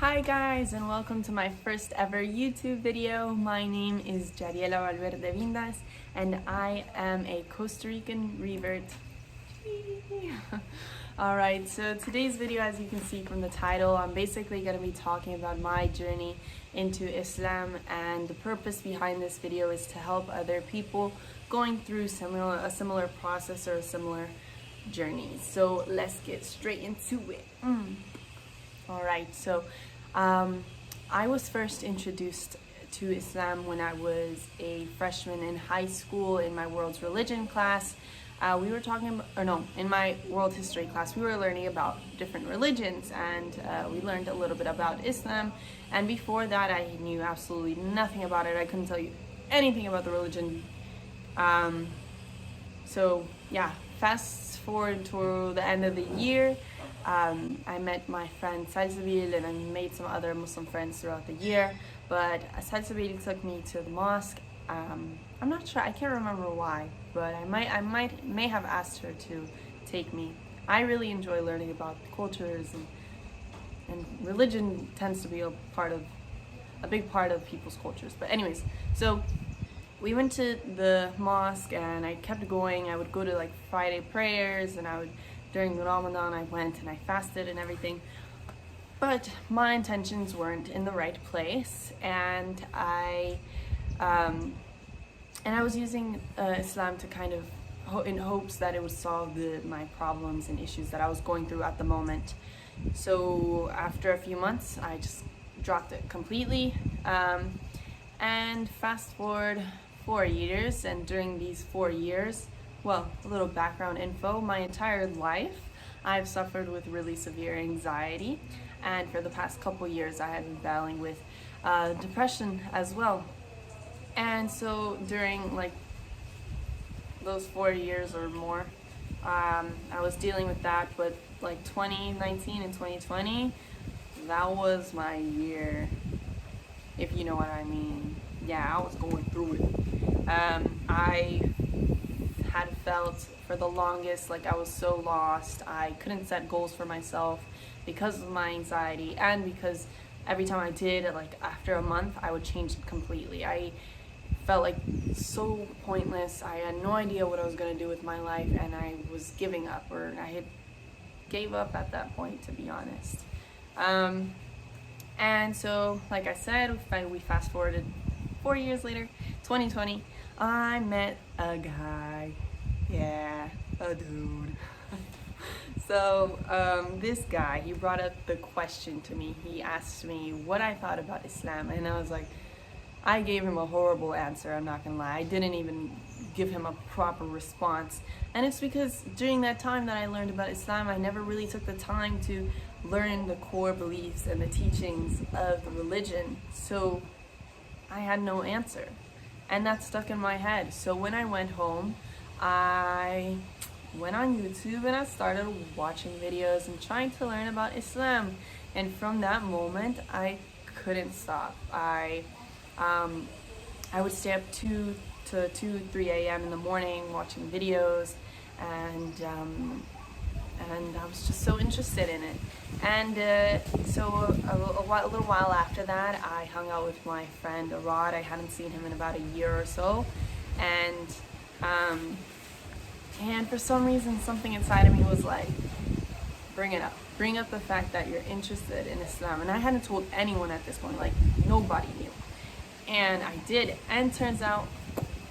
Hi guys, and welcome to my first ever YouTube video. My name is Jariela Valverde Vindas and I am a Costa Rican revert. Alright, so today's video, as you can see from the title, I'm basically going to be talking about my journey into Islam, and the purpose behind this video is to help other people going through a similar process or a similar journey. So let's get straight into it. Alright, so I was first introduced to Islam when I was a freshman in high school in my world's religion class. We were talking, in my world history class, we were learning about different religions, and we learned a little bit about Islam. And before that, I knew absolutely nothing about it. I couldn't tell you anything about the religion. So yeah, fast forward to the end of the year. I met my friend Salsabil, and I made some other Muslim friends throughout the year. But Salsabil took me to the mosque. I'm not sure, I can't remember why, but I may have asked her to take me. I really enjoy learning about cultures, and religion tends to be a big part of people's cultures. But anyways, so we went to the mosque and I kept going. I would go to like Friday prayers, and during Ramadan I went and I fasted and everything. But my intentions weren't in the right place, and I was using Islam to kind of in hopes that it would solve my problems and issues that I was going through at the moment. So after a few months, I just dropped it completely. And fast forward 4 years, and during these 4 years, well, a little background info, my entire life I've suffered with really severe anxiety, and for the past couple years I had been battling with depression as well. And so during like those 4 years or more, I was dealing with that. But like 2019 and 2020, that was my year, if you know what I mean. Yeah, I was going through it. I had felt for the longest like I was so lost. I couldn't set goals for myself because of my anxiety, and because every time I did, like after a month, I would change it completely. I felt like so pointless. I had no idea what I was going to do with my life, and I was giving up, or I had gave up at that point, to be honest. And so, like I said, we fast forwarded 4 years later, 2020, I met a guy. Yeah, a dude. So this guy, he brought up the question to me. He asked me what I thought about Islam, and I was like, I gave him a horrible answer, I'm not gonna lie. I didn't even give him a proper response. And it's because during that time that I learned about Islam, I never really took the time to learn the core beliefs and the teachings of the religion. So I had no answer, and that stuck in my head. So when I went home, I went on YouTube and I started watching videos and trying to learn about Islam. And from that moment, I couldn't stop. I would stay up 2 to 3 a.m. in the morning watching videos, and I was just so interested in it. And so a little while after that, I hung out with my friend Arad. I hadn't seen him in about a year or so, and for some reason, something inside of me was like, bring up the fact that you're interested in Islam. And I hadn't told anyone at this point, like nobody knew. And I did, and turns out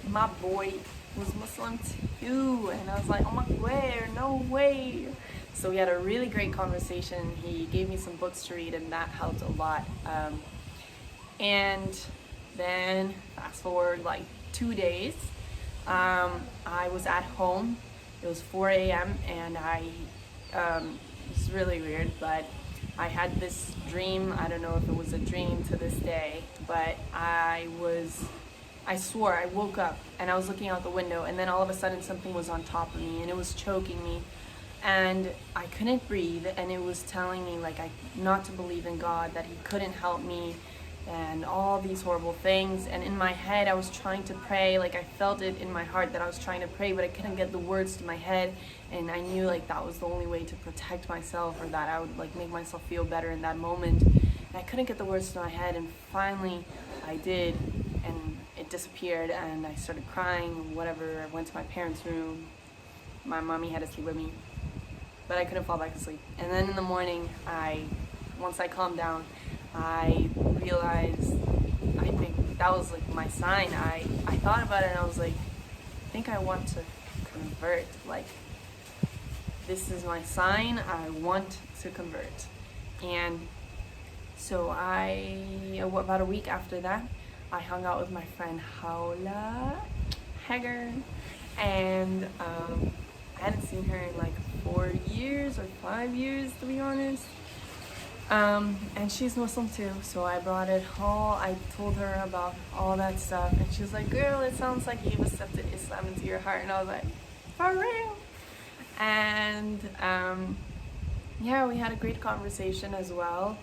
my boy was Muslim too, and I was like, oh my god, no way. So we had a really great conversation. He gave me some books to read, and that helped a lot. And then fast forward like 2 days, I was at home. It was 4 a.m. and it's really weird, but I had this dream. I don't know if it was a dream to this day, but I swore I woke up and I was looking out the window, and then all of a sudden something was on top of me and it was choking me, and I couldn't breathe, and it was telling me like not to believe in God, that he couldn't help me, and all these horrible things. And in my head I was trying to pray, like I felt it in my heart that I was trying to pray, but I couldn't get the words to my head, and I knew like that was the only way to protect myself, or that I would like make myself feel better in that moment. and I couldn't get the words to my head, and finally I did, and it disappeared, and I started crying, whatever. I went to my parents' room. My mommy had to sleep with me, but I couldn't fall back asleep. And then in the morning, once I calmed down, I realized, I think that was like my sign. I thought about it and I was like, I think I want to convert. Like, this is my sign, I want to convert. And so about a week after that, I hung out with my friend Haula Hager, and I hadn't seen her in like 4 years or 5 years, to be honest. And she's Muslim too, so I brought it all. I told her about all that stuff, and she was like, girl, it sounds like you've accepted Islam into your heart. And I was like, for real? And yeah, we had a great conversation as well.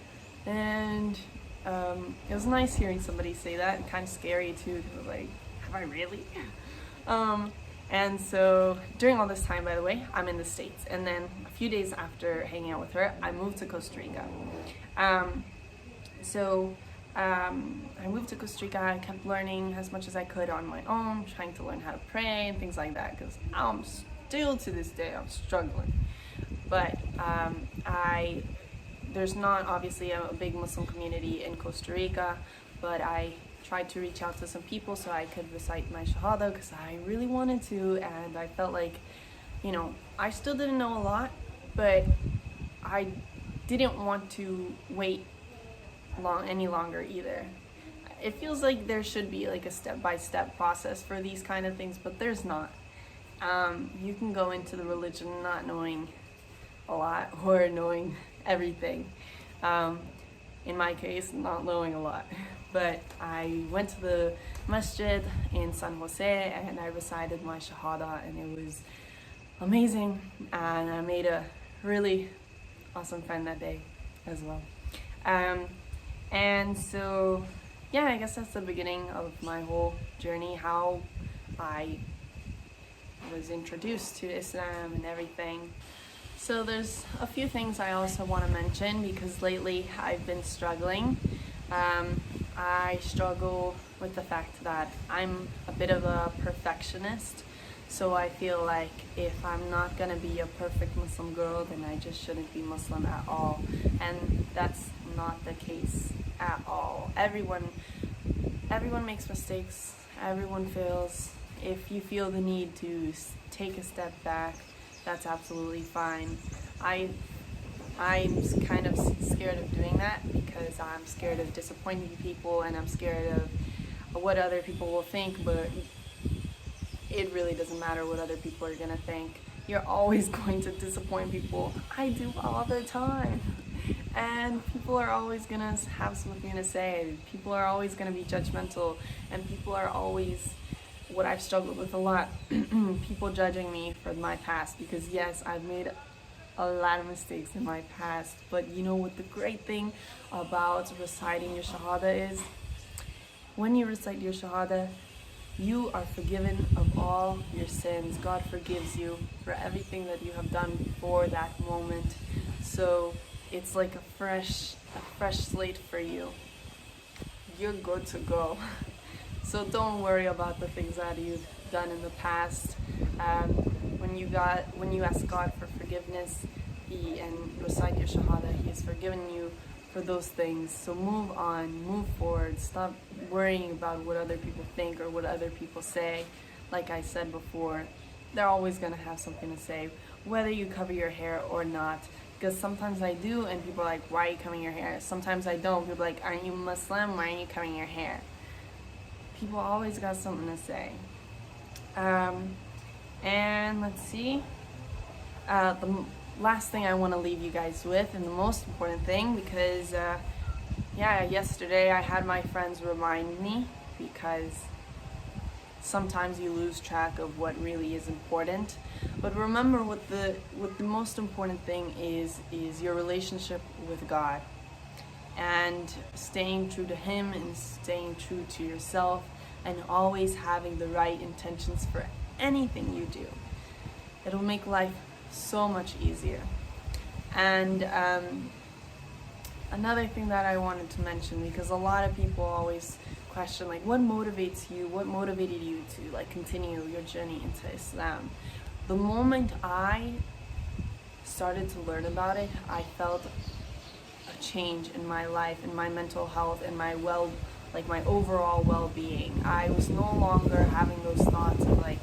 And it was nice hearing somebody say that, and kind of scary too, because like, have I really? And so during all this time, by the way, I'm in the States. And then a few days after hanging out with her, I moved to Costa Rica. I moved to Costa Rica. I kept learning as much as I could on my own, trying to learn how to pray and things like that, because I'm still to this day, I'm struggling. But there's not obviously a big Muslim community in Costa Rica, but I tried to reach out to some people so I could recite my Shahada, because I really wanted to, and I felt like, I still didn't know a lot, but I didn't want to wait any longer either. It feels like there should be like a step-by-step process for these kind of things, but there's not. You can go into the religion not knowing a lot or knowing everything. In my case, not knowing a lot. But I went to the masjid in San Jose and I recited my Shahada, and it was amazing. And I made a really awesome friend that day as well. And so, yeah, I guess that's the beginning of my whole journey, how I was introduced to Islam and everything. So there's a few things I also want to mention, because lately I've been struggling. I struggle with the fact that I'm a bit of a perfectionist, so I feel like if I'm not gonna be a perfect Muslim girl, then I just shouldn't be Muslim at all, and that's not the case at all. Everyone makes mistakes, everyone fails. If you feel the need to take a step back, that's absolutely fine. I'm kind of scared of doing that, because I'm scared of disappointing people, and I'm scared of what other people will think, but it really doesn't matter what other people are gonna think. You're always going to disappoint people. I do all the time. And people are always gonna have something to say. People are always gonna be judgmental, and people are always, what I've struggled with a lot, people judging me for my past, because yes, I've made a lot of mistakes in my past, but you know what the great thing about reciting your Shahada is? When you recite your Shahada, you are forgiven of all your sins. God forgives you for everything that you have done before that moment. So it's like a fresh slate for you. You're good to go. So don't worry about the things that you've done in the past. When you ask God for forgiveness, and recite your Shahada, He has forgiven you for those things. So move on, move forward. Stop worrying about what other people think or what other people say. Like I said before, they're always gonna have something to say, whether you cover your hair or not. Because sometimes I do, and people are like, why are you covering your hair? Sometimes I don't. People are like, aren't you Muslim? Why aren't you covering your hair? People always got something to say. And let's see. The last thing I want to leave you guys with, and the most important thing, because yesterday I had my friends remind me, because sometimes you lose track of what really is important. But remember, what the most important thing is your relationship with God, and staying true to Him, and staying true to yourself, and always having the right intentions for anything you do. It'll make life so much easier. And another thing that I wanted to mention, because a lot of people always question like, what motivates you, what motivated you to like continue your journey into Islam? The moment I started to learn about it, I felt a change in my life, in my mental health, in my my overall well-being. I was no longer having those thoughts of like,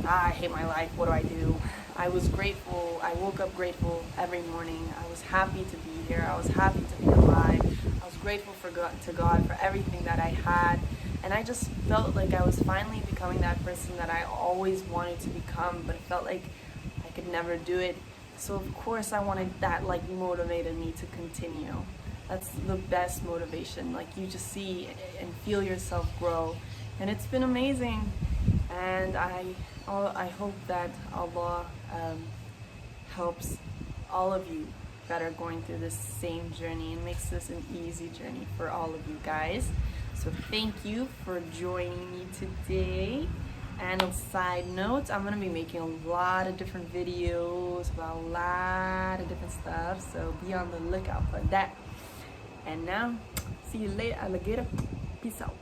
I hate my life, what do I do? I was grateful. I woke up grateful every morning. I was happy to be here. I was happy to be alive. I was grateful to God for everything that I had. And I just felt like I was finally becoming that person that I always wanted to become, but it felt like I could never do it. So of course I wanted that, like, motivated me to continue. That's the best motivation. Like, you just see and feel yourself grow. And it's been amazing. And I hope that Allah helps all of you that are going through this same journey and makes this an easy journey for all of you guys. So thank you for joining me today. And on a side note, I'm going to be making a lot of different videos about a lot of different stuff. So be on the lookout for that. And now, see you later, alligator. Peace out.